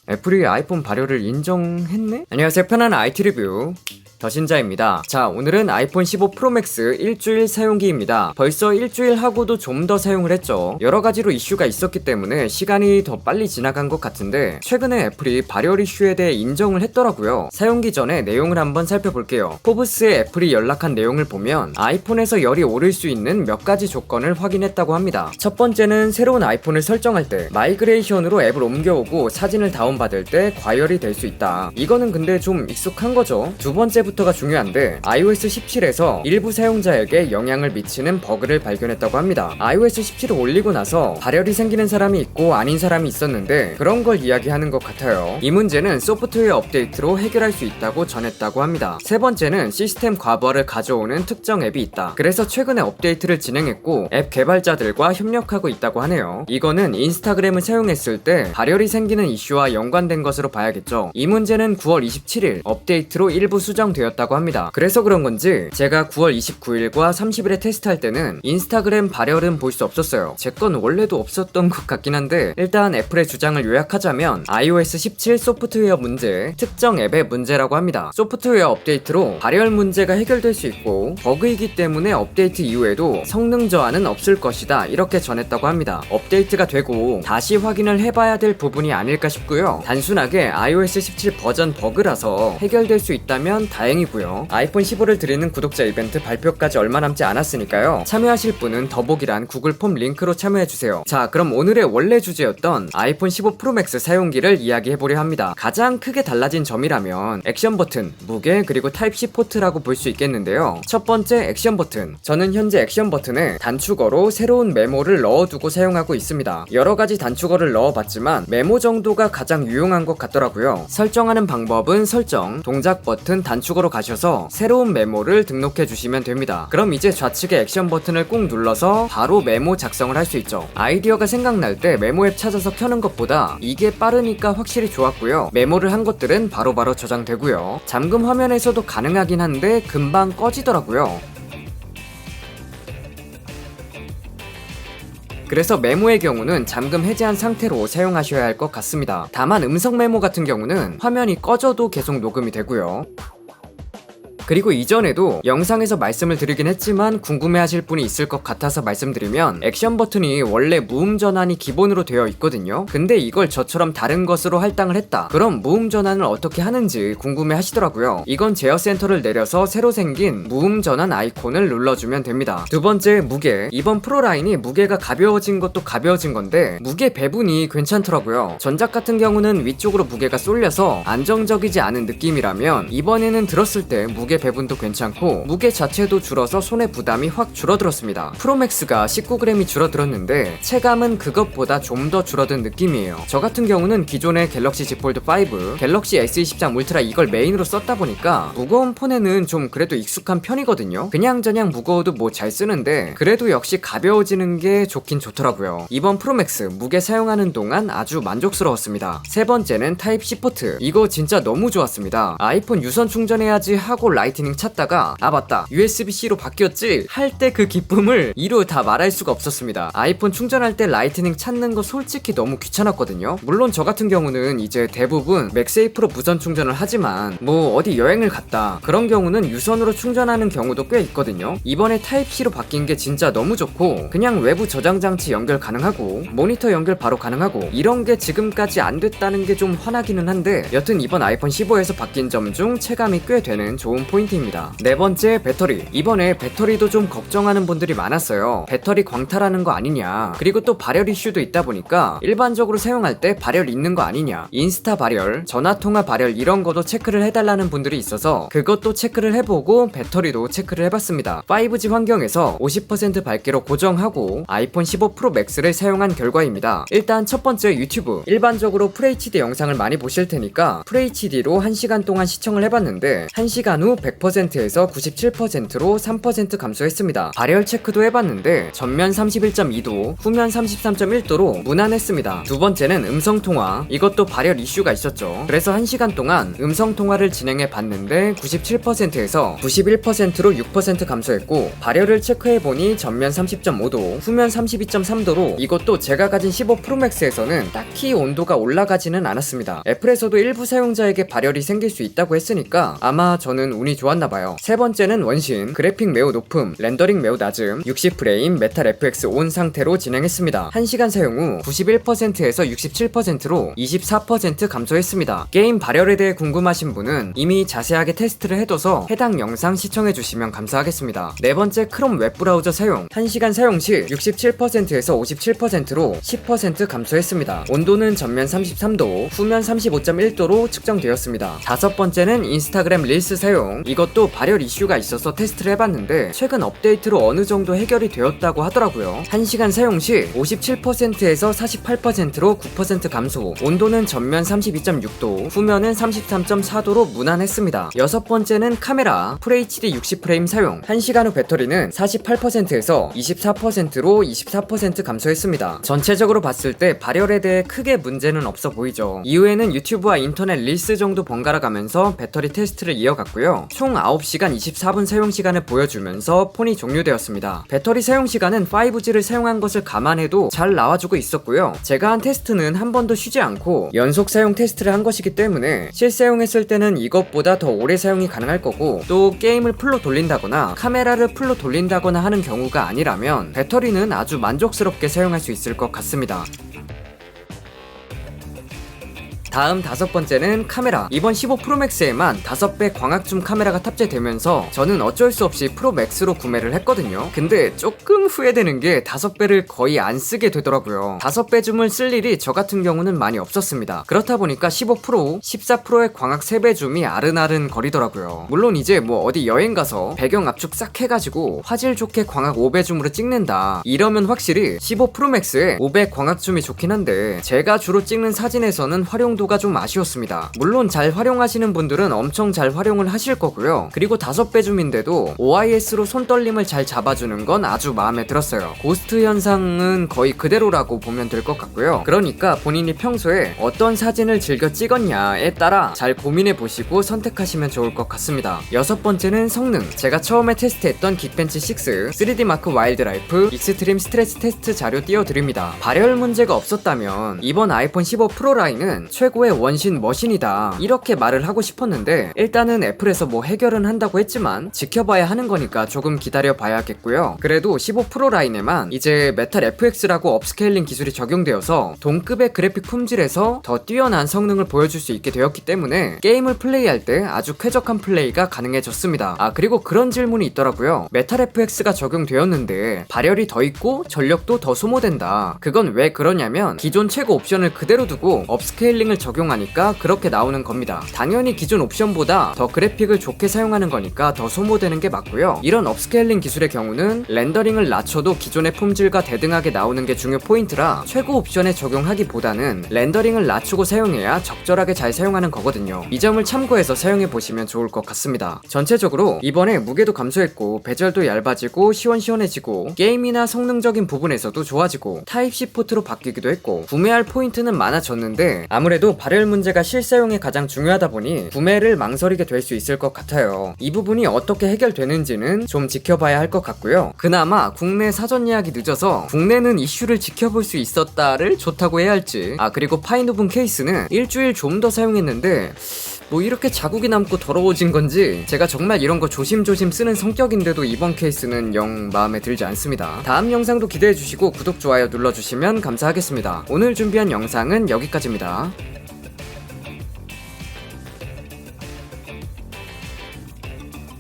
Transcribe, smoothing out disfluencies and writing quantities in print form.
애플이 아이폰 발효를 인정했네? 안녕하세요, 편안한 IT 리뷰 더신자입니다. 자, 오늘은 아이폰 15 프로맥스 일주일 사용기입니다. 벌써 일주일 하고도 좀 더 사용을 했죠. 여러가지로 이슈가 있었기 때문에 시간이 더 빨리 지나간 것 같은데 최근에 애플이 발열 이슈에 대해 인정을 했더라고요. 사용기 전에 내용을 한번 살펴볼게요. 포브스에 애플이 연락한 내용을 보면 아이폰에서 열이 오를 수 있는 몇 가지 조건을 확인했다고 합니다. 첫 번째는 새로운 아이폰을 설정할 때 마이그레이션으로 앱을 옮겨오고 사진을 다운받을 때 과열이 될 수 있다. 이거는 근데 좀 익숙한 거죠. 두 번째부터가 중요한데 iOS 17에서 일부 사용자에게 영향을 미치는 버그를 발견했다고 합니다. iOS 17을 올리고 나서 발열이 생기는 사람이 있고 아닌 사람이 있었는데 그런 걸 이야기하는 것 같아요. 이 문제는 소프트웨어 업데이트로 해결할 수 있다고 전했다고 합니다. 세 번째는 시스템 과부하를 가져오는 특정 앱이 있다. 그래서 최근에 업데이트를 진행했고 앱 개발자들과 협력하고 있다고 하네요. 이거는 인스타그램을 사용했을 때 발열이 생기는 이슈와 연관된 것으로 봐야겠죠. 이 문제는 9월 27일 업데이트로 일부 수정되었다고 합니다. 그래서 그런 건지 제가 9월 29일과 30일에 테스트할 때는 인스타그램 발열은 볼 수 없었어요. 제 건 원래도 없었던 것 같긴 한데 일단 애플의 주장을 요약하자면 iOS 17 소프트웨어 문제, 특정 앱의 문제라고 합니다. 소프트웨어 업데이트로 발열 문제가 해결될 수 있고 버그이기 때문에 업데이트 이후에도 성능 저하는 없을 것이다, 이렇게 전했다고 합니다. 업데이트가 되고 다시 확인을 해봐야 될 부분이 아닐까 싶고요. 단순하게 iOS 17 버전 버그라서 해결될 수 있다면 다행이고요. 아이폰 15를 드리는 구독자 이벤트 발표까지 얼마 남지 않았으니까요. 참여하실 분은 더보기란 구글 폼 링크로 참여해주세요. 자, 그럼 오늘의 원래 주제였던 아이폰 15 프로맥스 사용기를 이야기해보려 합니다. 가장 크게 달라진 점이라면 액션 버튼, 무게, 그리고 타입C 포트라고 볼 수 있겠는데요. 첫 번째, 액션 버튼. 저는 현재 액션 버튼에 단축어로 새로운 메모를 넣어두고 사용하고 있습니다. 여러가지 단축어를 넣어봤지만 메모 정도가 가장 유용한 것 같더라고요. 설정하는 방법은 설정, 동작 버튼, 단축어로 가셔서 새로운 메모를 등록해주시면 됩니다. 그럼 이제 좌측에 액션 버튼을 꾹 눌러서 바로 메모 작성을 할 수 있죠. 아이디어가 생각날 때 메모 앱 찾아서 켜는 것보다 이게 빠르니까 확실히 좋았고요. 메모를 한 것들은 바로바로 저장되고요. 잠금 화면에서도 가능하긴 한데 금방 꺼지더라고요. 그래서 메모의 경우는 잠금 해제한 상태로 사용하셔야 할 것 같습니다. 다만 음성 메모 같은 경우는 화면이 꺼져도 계속 녹음이 되고요. 그리고 이전에도 영상에서 말씀을 드리긴 했지만 궁금해하실 분이 있을 것 같아서 말씀드리면 액션 버튼이 원래 무음 전환이 기본으로 되어 있거든요. 근데 이걸 저처럼 다른 것으로 할당을 했다. 그럼 무음 전환을 어떻게 하는지 궁금해하시더라고요. 이건 제어 센터를 내려서 새로 생긴 무음 전환 아이콘을 눌러주면 됩니다. 두 번째, 무게. 이번 프로 라인이 무게가 가벼워진 것도 가벼워진 건데 무게 배분이 괜찮더라고요. 전작 같은 경우는 위쪽으로 무게가 쏠려서 안정적이지 않은 느낌이라면 이번에는 들었을 때 무게 배분도 괜찮고 무게 자체도 줄어서 손에 부담이 확 줄어들었습니다. 프로맥스가 19g이 줄어들었는데 체감은 그것보다 좀 더 줄어든 느낌이에요. 저 같은 경우는 기존의 갤럭시 Z 폴드 5, 갤럭시 S23 울트라 이걸 메인으로 썼다 보니까 무거운 폰에는 좀 그래도 익숙한 편이거든요. 그냥저냥 무거워도 뭐 잘 쓰는데 그래도 역시 가벼워지는 게 좋긴 좋더라고요. 이번 프로맥스 무게 사용하는 동안 아주 만족스러웠습니다. 세 번째는 타입C 포트. 이거 진짜 너무 좋았습니다. 아이폰 유선 충전해야지 하고 라이트닝 찾다가 아 맞다, USB-C로 바뀌었지 할 때 그 기쁨을 이루 다 말할 수가 없었습니다. 아이폰 충전할 때 라이트닝 찾는 거 솔직히 너무 귀찮았거든요. 물론 저 같은 경우는 이제 대부분 맥세이프로 무선 충전을 하지만 뭐 어디 여행을 갔다 그런 경우는 유선으로 충전하는 경우도 꽤 있거든요. 이번에 타입C로 바뀐 게 진짜 너무 좋고 그냥 외부 저장 장치 연결 가능하고 모니터 연결 바로 가능하고 이런 게 지금까지 안 됐다는 게 좀 화나기는 한데 여튼 이번 아이폰 15에서 바뀐 점 중 체감이 꽤 되는 좋은 포인트입니다. 네 번째, 배터리. 이번에 배터리도 좀 걱정하는 분들이 많았어요. 배터리 광탈하는 거 아니냐, 그리고 또 발열 이슈도 있다 보니까 일반적으로 사용할 때 발열 있는 거 아니냐, 인스타 발열, 전화통화 발열 이런 거도 체크를 해달라는 분들이 있어서 그것도 체크를 해보고 배터리도 체크를 해봤습니다. 5G 환경에서 50% 밝기로 고정하고 아이폰 15 프로 맥스를 사용한 결과입니다. 일단 첫 번째, 유튜브. 일반적으로 FHD 영상을 많이 보실 테니까 FHD로 1시간 동안 시청을 해봤는데 1시간 후 100%에서 97%로 3% 감소했습니다. 발열 체크도 해봤는데 전면 31.2도, 후면 33.1도로 무난했습니다. 두 번째는 음성통화. 이것도 발열 이슈가 있었죠. 그래서 1시간 동안 음성통화를 진행해 봤는데 97%에서 91%로 6% 감소했고, 발열을 체크해보니 전면 30.5도, 후면 32.3도로 이것도 제가 가진 15 프로맥스에서는 딱히 온도가 올라가지는 않았습니다. 애플에서도 일부 사용자에게 발열이 생길 수 있다고 했으니까 아마 저는 운이 좋았나봐요. 세 번째는 원신. 그래픽 매우 높음, 렌더링 매우 낮음, 60프레임 메탈 FX 온 상태로 진행했습니다. 1시간 사용 후 91%에서 67%로 24% 감소했습니다. 게임 발열에 대해 궁금하신 분은 이미 자세하게 테스트를 해둬서 해당 영상 시청해주시면 감사하겠습니다. 네 번째, 크롬 웹브라우저 사용. 1시간 사용 시 67%에서 57%로 10% 감소했습니다. 온도는 전면 33도, 후면 35.1도로 측정되었습니다. 다섯 번째는 인스타그램 릴스 사용. 이것도 발열 이슈가 있어서 테스트를 해봤는데 최근 업데이트로 어느 정도 해결이 되었다고 하더라고요. 1시간 사용 시 57%에서 48%로 9% 감소, 온도는 전면 32.6도, 후면은 33.4도로 무난했습니다. 여섯 번째는 카메라. FHD 60프레임 사용. 1시간 후 배터리는 48%에서 24%로 24% 감소했습니다. 전체적으로 봤을 때 발열에 대해 크게 문제는 없어 보이죠. 이후에는 유튜브와 인터넷 릴스 정도 번갈아 가면서 배터리 테스트를 이어갔고요. 총 9시간 24분 사용시간을 보여주면서 폰이 종료되었습니다. 배터리 사용시간은 5G를 사용한 것을 감안해도 잘 나와주고 있었고요. 제가 한 테스트는 한 번도 쉬지 않고 연속 사용 테스트를 한 것이기 때문에 실사용했을 때는 이것보다 더 오래 사용이 가능할 거고, 또 게임을 풀로 돌린다거나 카메라를 풀로 돌린다거나 하는 경우가 아니라면 배터리는 아주 만족스럽게 사용할 수 있을 것 같습니다. 다음 다섯 번째는 카메라. 이번 15 프로맥스에만 5배 광학줌 카메라가 탑재되면서 저는 어쩔 수 없이 프로맥스로 구매를 했거든요. 근데 조금 후회되는 게 5배를 거의 안 쓰게 되더라고요. 5배 줌을 쓸 일이 저 같은 경우는 많이 없었습니다. 그렇다 보니까 15 프로, 14 프로의 광학 3배 줌이 아른아른 거리더라고요. 물론 이제 뭐 어디 여행 가서 배경 압축 싹 해가지고 화질 좋게 광학 5배 줌으로 찍는다, 이러면 확실히 15 프로맥스에 5배 광학 줌이 좋긴 한데 제가 주로 찍는 사진에서는 활용도가 좀 아쉬웠습니다. 물론 잘 활용하시는 분들은 엄청 잘 활용을 하실 거고요. 그리고 5배 줌인데도 OIS로 손떨림을 잘 잡아주는 건 아주 마음에 들었어요. 고스트 현상은 거의 그대로라고 보면 될 것 같고요. 그러니까 본인이 평소에 어떤 사진을 즐겨 찍었냐에 따라 잘 고민해 보시고 선택하시면 좋을 것 같습니다. 여섯 번째는 성능. 제가 처음에 테스트했던 긱벤치 6, 3D 마크 와일드라이프, 익스트림 스트레스 테스트 자료 띄워드립니다. 발열 문제가 없었다면 이번 아이폰 15 프로 라인은 최고의 원신 머신이다, 이렇게 말을 하고 싶었는데 일단은 애플에서 뭐 해결은 한다고 했지만 지켜봐야 하는 거니까 조금 기다려 봐야겠고요. 그래도 15 프로 라인에만 이제 메탈 FX라고 업스케일링 기술이 적용되어서 동급의 그래픽 품질에서 더 뛰어난 성능을 보여줄 수 있게 되었기 때문에 게임을 플레이할 때 아주 쾌적한 플레이가 가능해졌습니다. 아, 그리고 그런 질문이 있더라고요. 메탈 FX가 적용되었는데 발열이 더 있고 전력도 더 소모된다, 그건 왜 그러냐면 기존 최고 옵션을 그대로 두고 업스케일링을 적용하니까 그렇게 나오는 겁니다. 당연히 기존 옵션보다 더 그래픽을 좋게 사용하는 거니까 더 소모되는 게 맞고요. 이런 업스케일링 기술의 경우는 렌더링을 낮춰도 기존의 품질과 대등하게 나오는 게 중요 포인트라 최고 옵션에 적용하기보다는 렌더링을 낮추고 사용해야 적절하게 잘 사용하는 거거든요. 이 점을 참고해서 사용해 보시면 좋을 것 같습니다. 전체적으로 이번에 무게도 감소했고 베젤도 얇아지고 시원시원해지고 게임이나 성능적인 부분에서도 좋아지고 타입C 포트로 바뀌기도 했고 구매할 포인트는 많아졌는데 아무래도 발열 문제가 실사용에 가장 중요하다 보니 구매를 망설이게 될 수 있을 것 같아요. 이 부분이 어떻게 해결되는지는 좀 지켜봐야 할 것 같고요. 그나마 국내 사전 예약이 늦어서 국내는 이슈를 지켜볼 수 있었다를 좋다고 해야 할지. 아, 그리고 파인오븐 케이스는 일주일 좀 더 사용했는데 뭐 이렇게 자국이 남고 더러워진 건지 제가 정말 이런 거 조심조심 쓰는 성격인데도 이번 케이스는 영 마음에 들지 않습니다. 다음 영상도 기대해주시고 구독, 좋아요 눌러주시면 감사하겠습니다. 오늘 준비한 영상은 여기까지입니다.